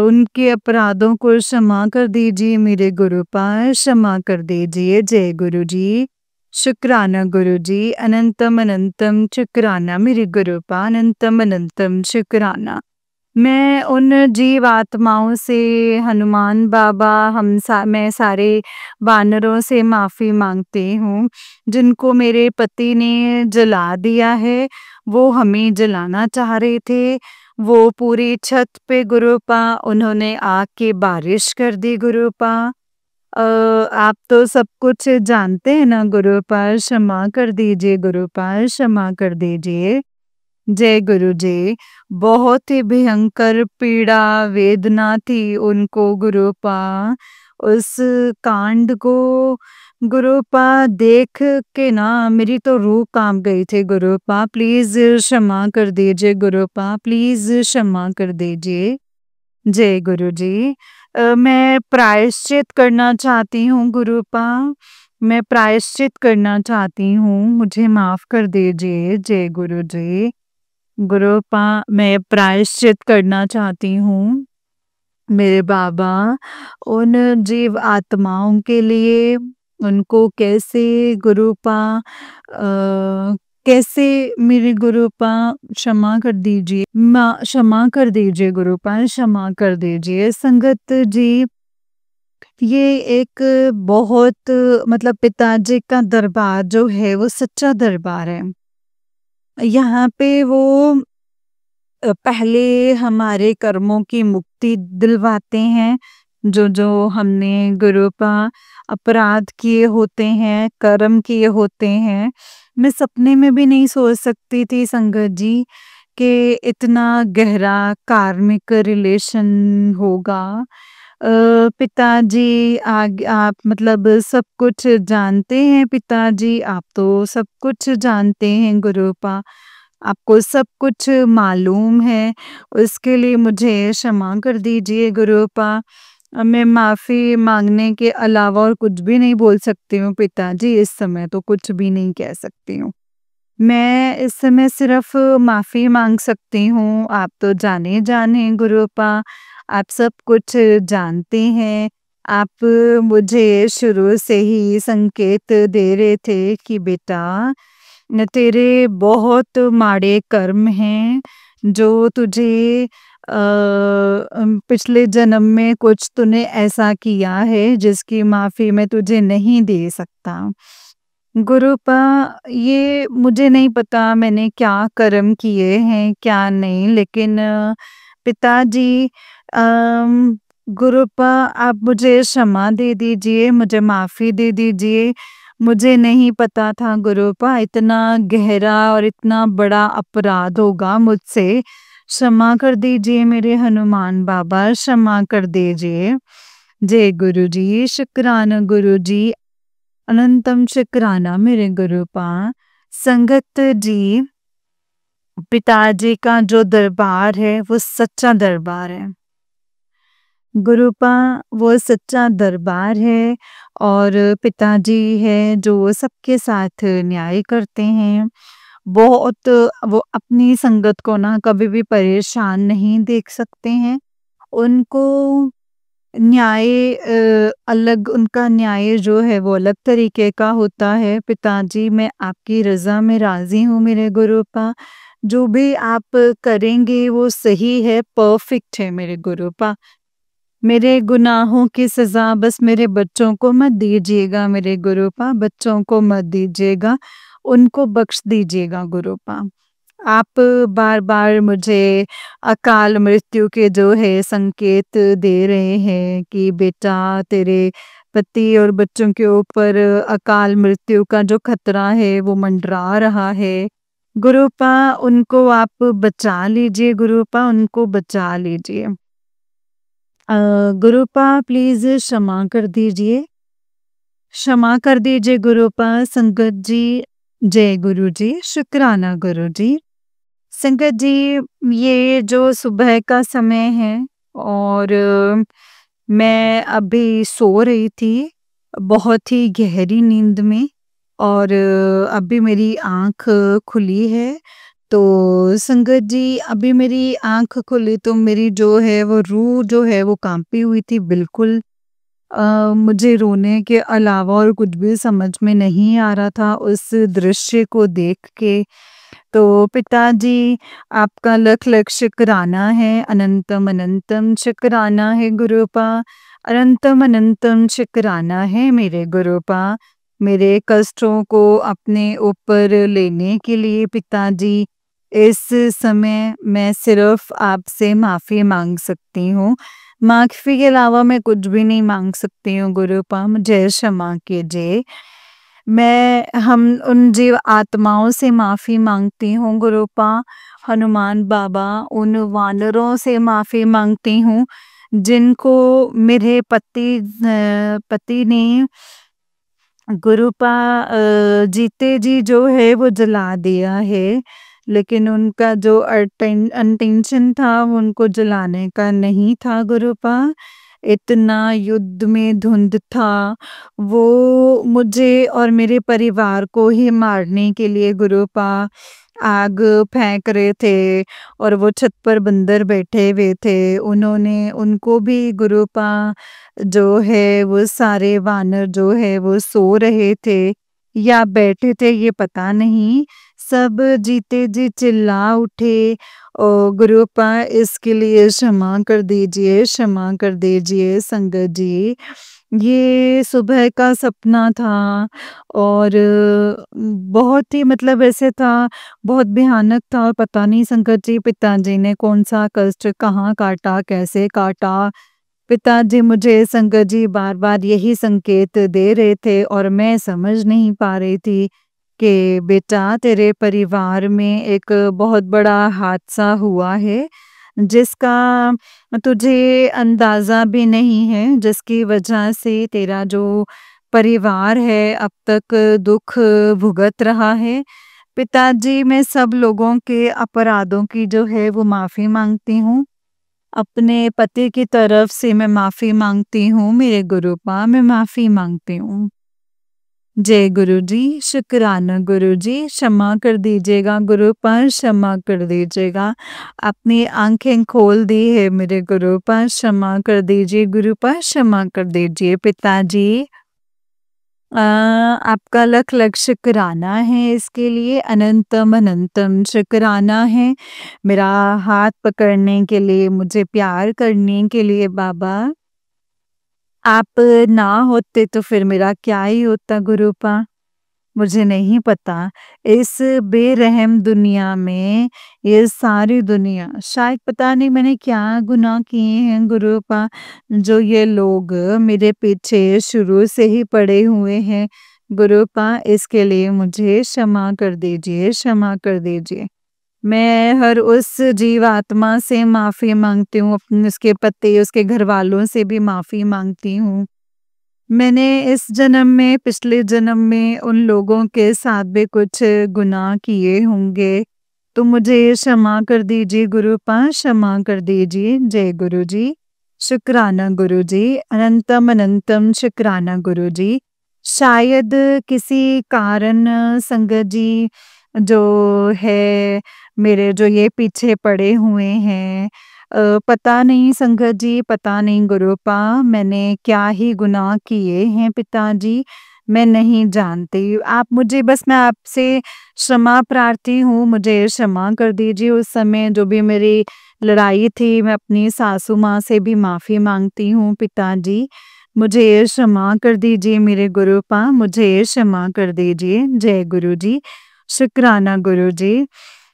Speaker 1: उनके अपराधों को क्षमा कर दीजिए मेरे गुरुपा, क्षमा कर दीजिए। जय गुरु जी। शुक्राना गुरु जी, अनंतम अनंतम शुक्राना मेरे गुरुपा, अनंतम अनंतम शुक्राना। मैं उन जीव आत्माओं से, हनुमान बाबा, मैं सारे वानरों से माफ़ी माँगती हूँ, जिनको मेरे पति ने जला दिया है। वो हमें जलाना चाह रहे थे। वो पूरी छत पे गुरुपा उन्होंने आग की बारिश कर दी गुरुपा। आप तो सब कुछ जानते हैं ना गुरुपा, क्षमा कर दीजिए गुरुपा, क्षमा कर दीजिए। जय गुरु जी। बहुत ही भयंकर पीड़ा वेदना थी उनको गुरुपा। उस कांड को गुरुपा देख के ना मेरी तो रूह कांप गई थी गुरुपा। प्लीज क्षमा कर दीजिए गुरुपा, प्लीज क्षमा कर दीजिए। जय गुरु जी। मैं प्रायश्चित करना चाहती हूँ गुरुपा, मैं प्रायश्चित करना चाहती हूँ, मुझे माफ कर दीजिए। जय गुरु जी। गुरुपा मैं प्रायश्चित करना चाहती हूँ मेरे बाबा उन जीव आत्माओं के लिए। उनको कैसे गुरुपा कैसे मेरे गुरुपा क्षमा कर दीजिए, क्षमा कर दीजिए गुरुपा, क्षमा कर दीजिए। संगत जी, ये एक बहुत मतलब पिताजी का दरबार जो है वो सच्चा दरबार है। यहाँ पे वो पहले हमारे कर्मों की मुक्ति दिलवाते हैं। जो हमने गुरुपा अपराध किए होते हैं, कर्म किए होते हैं। मैं सपने में भी नहीं सोच सकती थी संगत जी कि इतना गहरा कार्मिक रिलेशन होगा। पिताजी आप मतलब सब कुछ जानते हैं पिताजी, आप तो सब कुछ जानते हैं गुरुपा। आपको सब कुछ मालूम है, उसके लिए मुझे क्षमा कर दीजिए गुरुपा। मैं माफ़ी माँगने के अलावा और कुछ भी नहीं बोल सकती हूँ पिताजी, इस समय तो कुछ भी नहीं कह सकती हूँ। मैं इस समय सिर्फ़ माफ़ी माँग सकती हूँ, आप तो जाने-जाने गुरुपा, आप सब कुछ जानते हैं। आप मुझे शुरू से ही संकेत दे रहे थे कि बेटा तेरे बहुत माड़े कर्म हैं, जो तुझे पिछले जन्म में कुछ तूने ऐसा किया है जिसकी माफ़ी मैं तुझे नहीं दे सकता। गुरुपा ये मुझे नहीं पता मैंने क्या कर्म किए हैं, क्या नहीं, लेकिन पिताजी गुरुपा आप मुझे क्षमा दे दीजिए, मुझे माफ़ी दे दीजिए। मुझे नहीं पता था गुरुपा इतना गहरा और इतना बड़ा अपराध होगा मुझसे। क्षमा कर दीजिए मेरे हनुमान बाबा, क्षमा कर दीजिए। जय गुरु जी, शुक्राना गुरु जी, अनंतम शुक्राना मेरे गुरुपा। संगत जी, पिताजी का जो दरबार है वो सच्चा दरबार है गुरुपा, वो सच्चा दरबार है। और पिताजी है जो सबके साथ न्याय करते हैं। बहुत वो अपनी संगत को ना कभी भी परेशान नहीं देख सकते हैं। उनको न्याय अलग, उनका न्याय जो है वो अलग तरीके का होता है। पिताजी मैं आपकी रज़ा में राज़ी हूँ मेरे गुरुपा। जो भी आप करेंगे वो सही है, परफेक्ट है मेरे गुरुपा। मेरे गुनाहों की सज़ा बस मेरे बच्चों को मत दीजिएगा मेरे गुरुपा, बच्चों को मत दीजिएगा, उनको बख्श दीजिएगा गुरुपा। आप बार-बार मुझे अकाल मृत्यु के जो है संकेत दे रहे हैं कि बेटा तेरे पति और बच्चों के ऊपर अकाल मृत्यु का जो खतरा है वो मंडरा रहा है। गुरुपा उनको आप बचा लीजिए गुरुपा, उनको बचा लीजिए। गुरुपा प्लीज़ क्षमा कर दीजिए, क्षमा कर दीजिए गुरुपा। संगत जी, जय गुरु जी, शुक्राना गुरु जी। संगत जी, ये जो सुबह का समय है और मैं अभी सो रही थी बहुत ही गहरी नींद में, और अभी मेरी आँख खुली है। तो संगत जी, अभी मेरी आँख खुली तो मेरी जो है वो रूह जो है वो काँपी हुई थी बिल्कुल। मुझे रोने के अलावा और कुछ भी समझ में नहीं आ रहा था उस दृश्य को देख के। तो पिताजी, आपका लख लख शुक्राना है, अनंतम अनंतम शुक्राना है गुरुपा, अनंतम अनंतम शुक्राना है मेरे गुरुपा, मेरे कष्टों को अपने ऊपर लेने के लिए पिताजी। इस समय मैं सिर्फ आपसे माफ़ी मांग सकती हूँ, माफ़ी के अलावा मैं कुछ भी नहीं मांग सकती हूँ गुरुपा, मुझे क्षमा कीजिए। मैं हम उन जीव आत्माओं से माफ़ी माँगती हूँ गुरुपा, हनुमान बाबा, उन वानरों से माफ़ी माँगती हूँ, जिनको मेरे पति ने गुरुपा जीते जी जो है वो जला दिया है, लेकिन उनका जो इंटेंशन था वो उनको जलाने का नहीं था गुरुपा। इतना युद्ध में धुंध था, वो मुझे और मेरे परिवार को ही मारने के लिए गुरुपा आग फेंक रहे थे, और वो छत पर बंदर बैठे हुए थे, उन्होंने उनको भी गुरुपा जो है वो सारे वानर जो है वो सो रहे थे या बैठे थे ये पता नहीं, सब जीते जी चिल्ला उठे, ओ गुरुपा इसके लिए क्षमा कर दीजिए संगत जी। ये सुबह का सपना था, और बहुत ही मतलब ऐसे था, बहुत भयानक था, और पता नहीं संकट जी पिताजी ने कौन सा कष्ट कहाँ काटा, कैसे काटा। पिताजी मुझे संकट जी बार बार यही संकेत दे रहे थे, और मैं समझ नहीं पा रही थी कि बेटा तेरे परिवार में एक बहुत बड़ा हादसा हुआ है, जिसका तुझे अंदाज़ा भी नहीं है, जिसकी वजह से तेरा जो परिवार है अब तक दुख भुगत रहा है। पिताजी, मैं सब लोगों के अपराधों की जो है वो माफ़ी माँगती हूँ। अपने पति की तरफ से मैं माफ़ी माँगती हूँ, मेरे गुरुपा मैं माफ़ी माँगती हूँ। जय गुरुजी, शुक्राना गुरुजी, क्षमा कर दीजिएगा गुरुपा, क्षमा कर दीजिएगा। अपनी आँखें खोल दी है मेरे गुरुपा, क्षमा कर दीजिए गुरुपा, क्षमा कर दीजिए पिताजी। आपका लख लख शुक्राना है, इसके लिए अनंतम अनंतम शुक्राना है, मेरा हाथ पकड़ने के लिए, मुझे प्यार करने के लिए बाबा। आप ना होते तो फिर मेरा क्या ही होता गुरुपा, मुझे नहीं पता। इस बेरहम दुनिया में, ये सारी दुनिया, शायद पता नहीं मैंने क्या गुनाह किए हैं गुरुपा, जो ये लोग मेरे पीछे शुरू से ही पड़े हुए हैं गुरुपा, इसके लिए मुझे क्षमा कर दीजिए, क्षमा कर दीजिए। मैं हर उस जीवात्मा से माफ़ी माँगती हूँ, अपने उसके पति, उसके घरवालों से भी माफ़ी माँगती हूँ। मैंने इस जन्म में, पिछले जन्म में उन लोगों के साथ भी कुछ गुनाह किए होंगे, तो मुझे क्षमा कर दीजिए गुरुपा, क्षमा कर दीजिए। जय गुरुजी, शुक्राना गुरुजी, अनंतम अनंतम शुक्राना गुरुजी। शायद किसी कारण संगत जी जो है मेरे जो ये पीछे पड़े हुए हैं, पता नहीं संगत जी, पता नहीं गुरुपा, मैंने क्या ही गुनाह किए हैं पिताजी, मैं नहीं जानती। आप मुझे बस, मैं आपसे क्षमा प्रार्थी हूँ, मुझे क्षमा कर दीजिए। उस समय जो भी मेरी लड़ाई थी, मैं अपनी सासू माँ से भी माफ़ी माँगती हूँ पिताजी। मुझे क्षमा कर दीजिए मेरे गुरुपा, मुझे क्षमा कर दीजिए। जय गुरुजी, शुक्राना गुरुजी।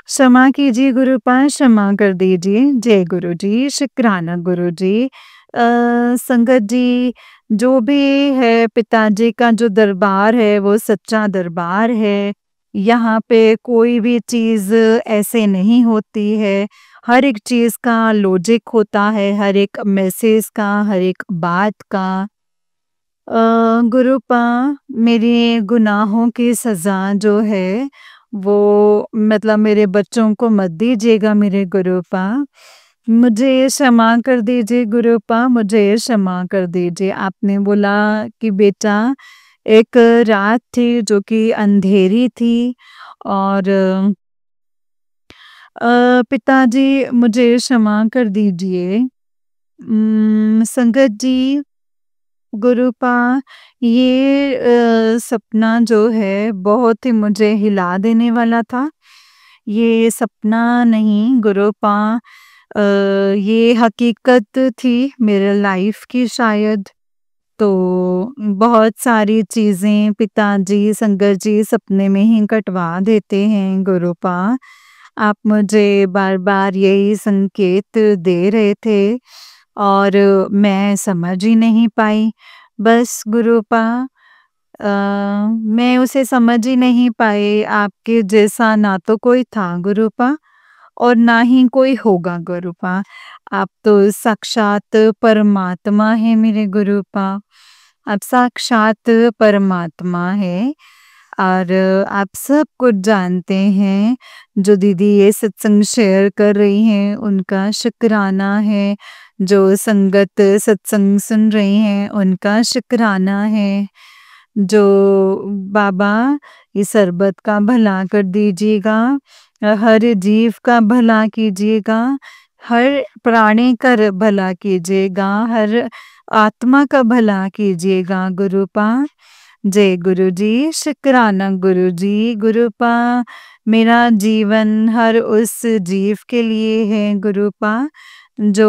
Speaker 1: क्षमा कीजिए गुरुपा, क्षमा कर दीजिए। जय गुरुजी, शुक्राना गुरुजी। संगत जी, जो भी है पिताजी का जो दरबार है वो सच्चा दरबार है। यहाँ पे कोई भी चीज़ ऐसे नहीं होती है। हर एक चीज़ का लॉजिक होता है, हर एक मैसेज का, हर एक बात का। गुरुपा, मेरे गुनाहों की सज़ा जो है वो मतलब मेरे बच्चों को मत दीजिएगा मेरे गुरुपा। मुझे क्षमा कर दीजिए गुरुपा, मुझे क्षमा कर दीजिए। आपने बोला कि बेटा एक रात थी जो कि अंधेरी थी, और पिताजी मुझे क्षमा कर दीजिए। संगत जी, गुरुपा, ये सपना जो है बहुत ही मुझे हिला देने वाला था। ये सपना नहीं गुरुपा, ये हकीकत थी मेरे लाइफ की शायद। तो बहुत सारी चीज़ें पिताजी, संगत जी सपने में ही कटवा देते हैं गुरुपा। आप मुझे बार-बार यही संकेत दे रहे थे और मैं समझ ही नहीं पाई। बस गुरुपा, मैं उसे समझ ही नहीं पाई, आपके जैसा ना तो कोई था गुरुपा और ना ही कोई होगा गुरुपा। आप तो साक्षात परमात्मा हैं मेरे गुरुपा। आप साक्षात परमात्मा हैं और आप सब कुछ जानते हैं। जो दीदी ये सत्संग शेयर कर रही हैं उनका शुक्राना है। जो संगत सत्संग सुन रही हैं उनका शुक्राना है। जो बाबा इस सरबत का भला कर दीजिएगा, हर जीव का भला कीजिएगा, हर प्राणी का भला कीजिएगा, हर आत्मा का भला कीजिएगा गुरुपा। जय गुरु जी, शुक्राना गुरु जी। गुरुपा, मेरा जीवन हर उस जीव के लिए है गुरुपा, जो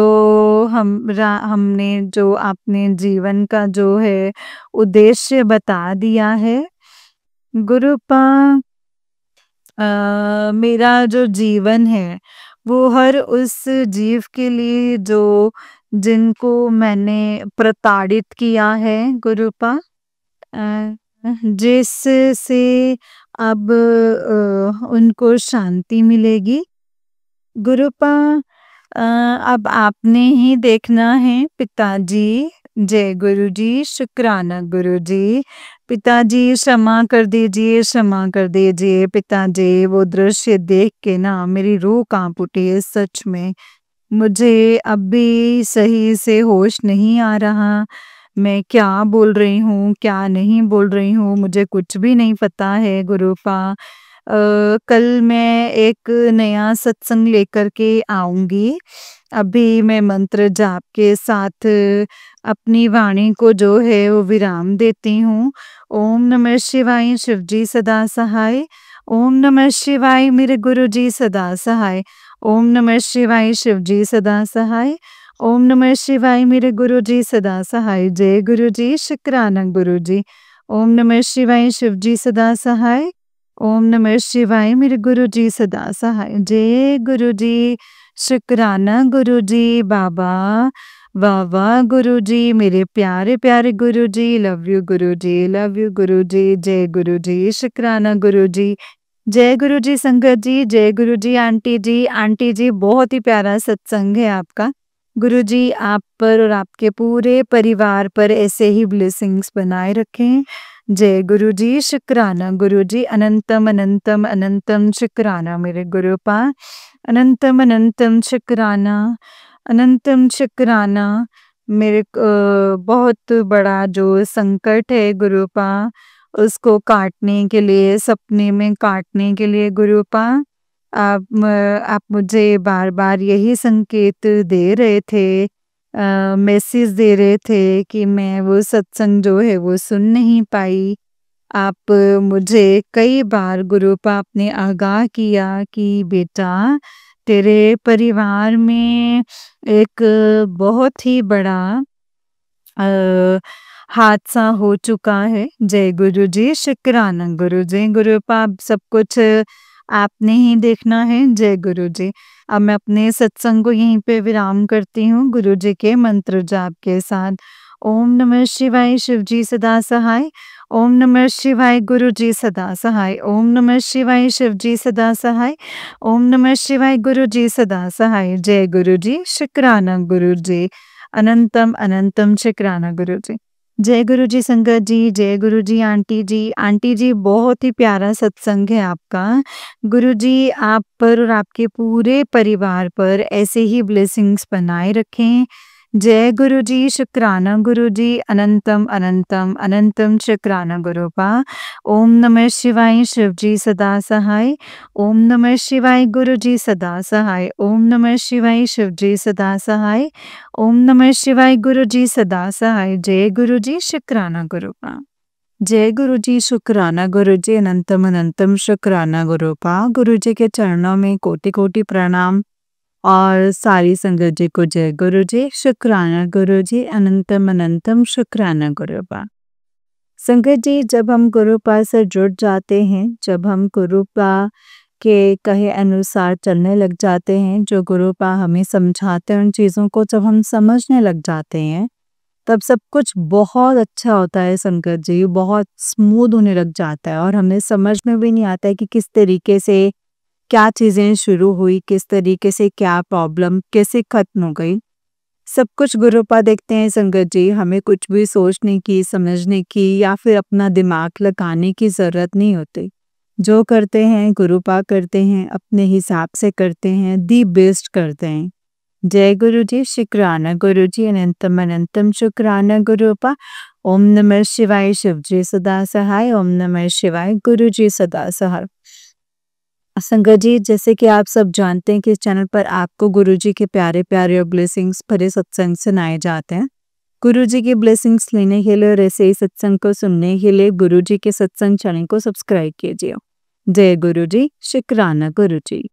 Speaker 1: हमने जो आपने जीवन का जो है उद्देश्य बता दिया है गुरुपा। मेरा जो जीवन है वो हर उस जीव के लिए जो जिनको मैंने प्रताड़ित किया है गुरुपा, जिससे अब उनको शांति मिलेगी गुरुपा। अब आपने ही देखना है पिताजी। जय गुरु जी, शुक्राना गुरु जी। पिताजी क्षमा कर दीजिए, क्षमा कर दीजिए पिताजी। वो दृश्य देख के ना मेरी रूह कांप उठी है सच में। मुझे अब भी सही से होश नहीं आ रहा, मैं क्या बोल रही हूँ क्या नहीं बोल रही हूँ, मुझे कुछ भी नहीं पता है गुरुपा। कल मैं एक नया सत्संग लेकर के आऊंगी। अभी मैं मंत्र जाप के साथ अपनी वाणी को जो है वो विराम देती हूँ। ओम नमः शिवाय, शिव जी सदा सहाय। ओम नमः शिवाय, मेरे गुरु जी सदा सहाय। ओम नमः शिवाय, शिव जी सदा सहाय। ओम नमः शिवाय, मेरे गुरु जी सदा सहाय। जय गुरु जी, शुक्राना गुरु जी। ओम नमः शिवाय, शिव जी सदा सहाय। ओम नमः शिवाय, मेरे गुरु जी सदा सहाय। जय गुरु जी, शुक्राना गुरु जी। बाबा वाह वाह गुरु जी, मेरे प्यारे प्यारे गुरु जी। Love you Guru ji, love you गुरु जी। जय गुरु जी, शुक्राना गुरु जी। जय गुरु जी संगत जी, जय गुरु जी आंटी जी। आंटी जी, बहुत ही प्यारा सत्संग है आपका। गुरु जी आप पर और आपके पूरे परिवार पर ऐसे ही ब्लेसिंग्स बनाए रखें। जय गुरु जी, शुक्राना गुरु जी। अनंतम अनंतम अनंतम शुक्राना मेरे गुरुपा। अनंतम अनंतम शुक्राना, अनंतम शुक्राना। मेरे बहुत बड़ा जो संकट है गुरुपा, उसको काटने के लिए, सपने में काटने के लिए गुरुपा, आप मुझे बार-बार यही संकेत दे रहे थे, मैसेज दे रहे थे कि मैं वो सत्संग जो है वो सुन नहीं पाई। आप मुझे कई बार गुरुपा आपने आगाह किया कि बेटा, तेरे परिवार में एक बहुत ही बड़ा हादसा हो चुका है। जय गुरु जी, शुक्राना गुरु जी। गुरुपा अब सब कुछ आपने ही देखना है। जय गुरु जी। अब मैं अपने सत्संग को यहीं पे विराम करती हूँ गुरु जी के मंत्र जाप के साथ। ओम नमः शिवाय, शिव जी सदा सहाय। ओम नमः शिवाय, गुरु जी सदा सहाय। ओम नमः शिवाय, शिव जी सदा सहाय। ओम नमः शिवाय, गुरु जी सदा सहाय। जय गुरु जी, शुक्राना गुरु जी। अनंतम अनंतम शुक्राना गुरु जी। जय गुरु जी संगत जी, जय गुरु जी आंटी जी। आंटी जी, बहुत ही प्यारा सत्संग है आपका। गुरु जी आप पर और आपके पूरे परिवार पर ऐसे ही ब्लेसिंग्स बनाए रखें। जय गुरु जी, शुक्राना गुरु जी। अनंतम अनंतम अनंतम शुक्राना गुरुपा। ओम नमः शिवाय, शिव जी सदा सहाय। ओम नमः शिवाय, गुरु जी सदा सहाय। ओम नमः शिवाय, शिव जी सदा सहाय। ओम नमः शिवाय, गुरु जी सदा सहाय। जय गुरु जी, शुक्राना गुरुपा। जय गुरु जी, शुक्राना गुरु जी, अनंतम अनंतम शुक्राना गुरुपा। गुरु जी के चरणों में कोटि कोटि प्रणाम और सारी संगत जी को जय गुरु जी, शुक्राना गुरु जी, अनंतम अनंतम शुक्राना गुरुपा। संगत जी, जब हम गुरुपा से जुड़ जाते हैं, जब हम गुरुपा के कहे अनुसार चलने लग जाते हैं, जो गुरुपा हमें समझाते हैं उन चीज़ों को जब हम समझने लग जाते हैं, तब सब कुछ बहुत अच्छा होता है संगत जी, बहुत स्मूथ होने लग जाता है और हमें समझ में भी नहीं आता है कि किस तरीके से क्या चीज़ें शुरू हुई, किस तरीके से क्या प्रॉब्लम कैसे खत्म हो गई। सब कुछ गुरुपा देखते हैं संगत जी, हमें कुछ भी सोचने की, समझने की या फिर अपना दिमाग लगाने की ज़रूरत नहीं होती। जो करते हैं गुरुपा करते हैं, अपने हिसाब से करते हैं, दी बेस्ट करते हैं। जय गुरु जी, शुक्राना गुरु जी, अनंतम अनंतम शुक्राना गुरुपा। ओम नमः शिवाय, शिव जी सदा सहाय। ओम नमः शिवाय, गुरु जी सदा सहाय। संगत जी, जैसे कि आप सब जानते हैं कि इस चैनल पर आपको गुरु जी के प्यारे प्यारे और ब्लेसिंग्स भरे सत्संग सुनाए जाते हैं। गुरु जी की ब्लेसिंग्स लेने के लिए और ऐसे ही सत्संग को सुनने के लिए गुरु जी के सत्संग चैनल को सब्सक्राइब कीजिए। जय गुरु जी, शुक्राना गुरु जी।